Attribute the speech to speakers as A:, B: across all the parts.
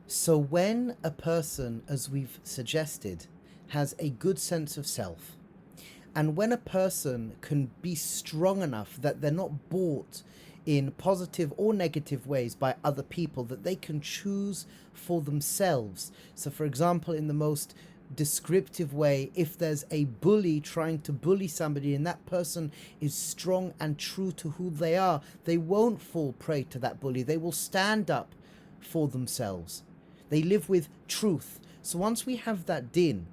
A: So when a person, as we've suggested, has a good sense of self, and when a person can be strong enough that they're not bought in positive or negative ways by other people, that they can choose for themselves. So, for example, in the most descriptive way, if there's a bully trying to bully somebody and that person is strong and true to who they are, they won't fall prey to that bully. They will stand up for themselves. They live with truth. So once we have that din,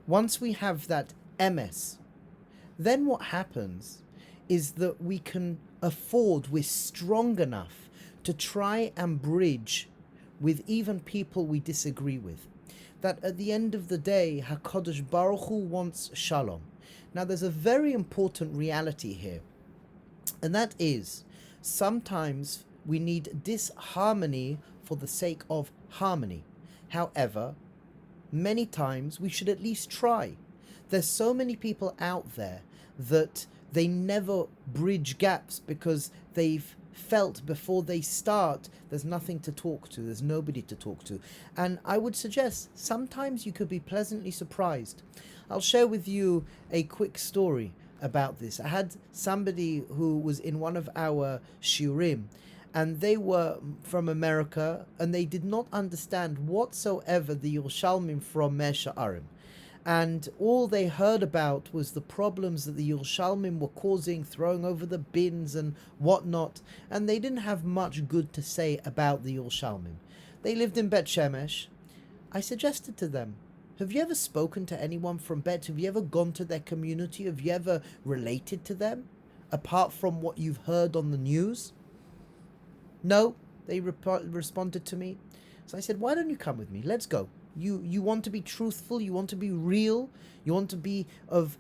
A: once we have that emes, then what happens is that we can afford, we're strong enough to try and bridge with even people we disagree with. That at the end of the day, HaKadosh Baruch Hu wants shalom. Now there's a very important reality here, and that is sometimes we need disharmony for the sake of harmony. However, many times we should at least try. There's so many people out there that they never bridge gaps because they've felt before they start there's nothing to talk to, there's nobody to talk to. And I would suggest sometimes you could be pleasantly surprised. I'll share with you a quick story about this. I had somebody who was in one of our shiurim, and they were from America, and they did not understand whatsoever the Yerushalmim from Mea She'arim. And all they heard about was the problems that the Yerushalmim were causing, throwing over the bins and whatnot, and they didn't have much good to say about the Yerushalmim. They lived in Bet Shemesh. I suggested to them, have you ever spoken to anyone from Bet? Have you ever gone to their community? Have you ever related to them, apart from what you've heard on the news? No, they responded to me. So I said, why don't you come with me? Let's go. You want to be truthful, you want to be real, you want to be of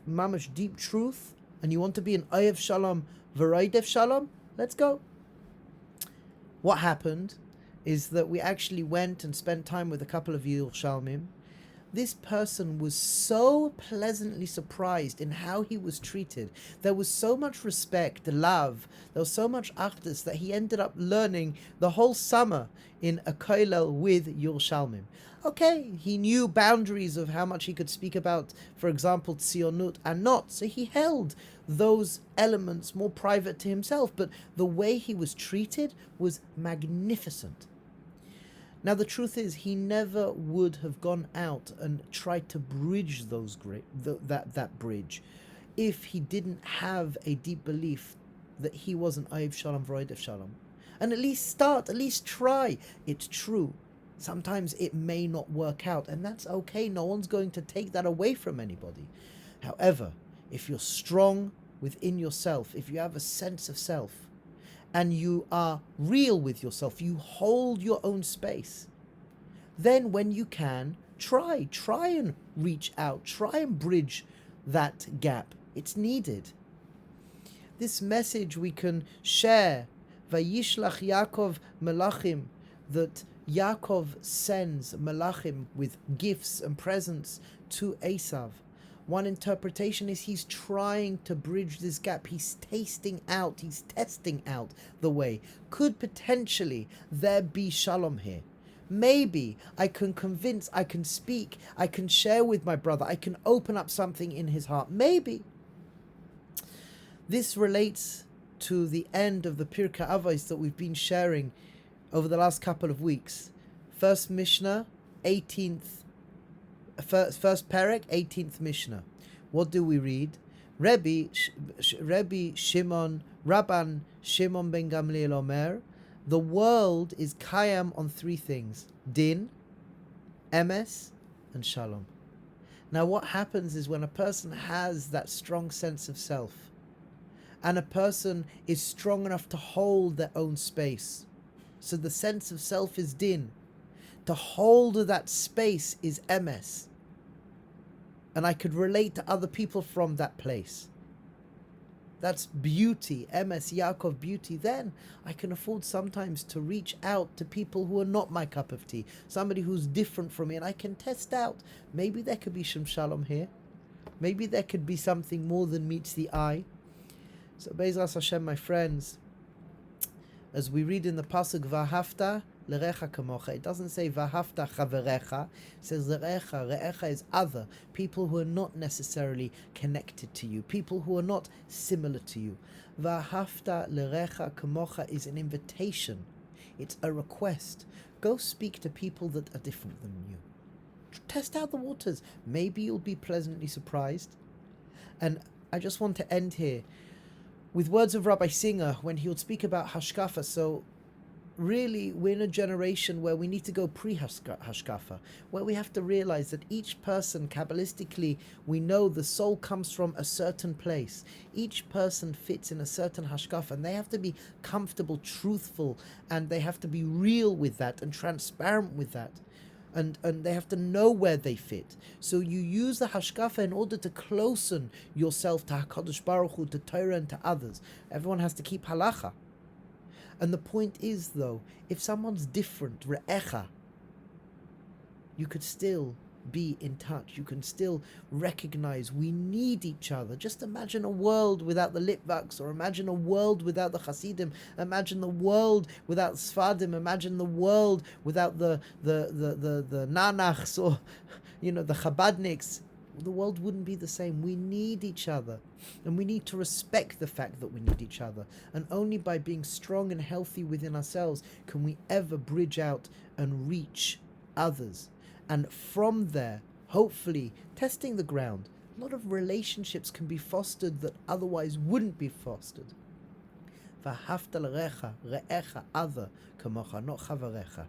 A: mamash deep truth, and you want to be an Oyev Shalom, V'Roidev Shalom? Let's go. What happened is that we actually went and spent time with a couple of Yerushalmim. This person was so pleasantly surprised in how he was treated. There was so much respect, love, there was so much achdus that he ended up learning the whole summer in a kollel with Yerushalmim. Okay, he knew boundaries of how much he could speak about, for example, tzionut and not, so he held those elements more private to himself, but the way he was treated was magnificent. Now the truth is, he never would have gone out and tried to bridge that bridge if he didn't have a deep belief that he was an Oyev Shalom V'Roidev Shalom. And at least try. It's true. Sometimes it may not work out, and that's okay. No one's going to take that away from anybody. However, if you're strong within yourself, if you have a sense of self, and you are real with yourself, you hold your own space, then when you can, try and reach out, try and bridge that gap. It's needed. This message we can share, Vayishlach Yaakov Melachim, that Yaakov sends Melachim with gifts and presents to Esav. One interpretation is he's trying to bridge this gap. He's testing out the way. Could potentially there be shalom here? Maybe I can convince, I can speak, I can share with my brother, I can open up something in his heart. Maybe. This relates to the end of the Pirkei Avos that we've been sharing over the last couple of weeks. First Mishnah, 18th First Perek, 18th Mishnah. What do we read? Rabbi Shimon, Rabban Shimon ben Gamliel Omer, the world is kayam on three things: din, emes, and shalom. Now what happens is when a person has that strong sense of self, and a person is strong enough to hold their own space, so the sense of self is din, to hold that space is emes. And I could relate to other people from that place. That's beauty, emes, Yaakov, beauty. Then I can afford sometimes to reach out to people who are not my cup of tea, somebody who's different from me, and I can test out. Maybe there could be some shalom here. Maybe there could be something more than meets the eye. So Be'ezras Hashem, my friends, as we read in the pasuk V'ahavta lerecha kamocha. It doesn't say v'ahavta chaverecha. It says lerecha. Re'echa is other, people who are not necessarily connected to you, people who are not similar to you. V'ahavta lerecha kamocha is an invitation. It's a request. Go speak to people that are different than you. Test out the waters. Maybe you'll be pleasantly surprised. And I just want to end here with words of Rabbi Singer when he would speak about hashkafa. So really, we're in a generation where we need to go pre-hashkafa, where we have to realize that each person, Kabbalistically, we know the soul comes from a certain place. Each person fits in a certain hashkafa, and they have to be comfortable, truthful, and they have to be real with that and transparent with that. And they have to know where they fit. So you use the hashkafa in order to closen yourself to HaKadosh Baruch Hu, to Torah, and to others. Everyone has to keep halacha. And the point is, though, if someone's different, re'echa, you could still be in touch. You can still recognize we need each other. Just imagine a world without the Litvaks, or imagine a world without the Hasidim. Imagine the world without Sfadim. Imagine the world without the Nanachs, or the Chabadniks. The world wouldn't be the same. We need each other, and we need to respect the fact that we need each other. And only by being strong and healthy within ourselves can we ever bridge out and reach others. And from there, hopefully, testing the ground, a lot of relationships can be fostered that otherwise wouldn't be fostered. V'ahavta l'recha, re'echa, other, kamocha, not chavarecha.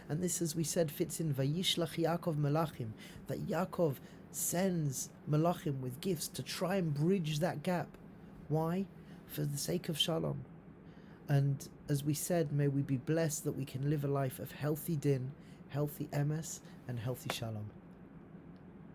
A: And this, as we said, fits in Vayishlach Yaakov Melachim, that Yaakov sends Melachim with gifts to try and bridge that gap. Why? For the sake of Shalom. And as we said, may we be blessed that we can live a life of healthy din, healthy emes, and healthy Shalom.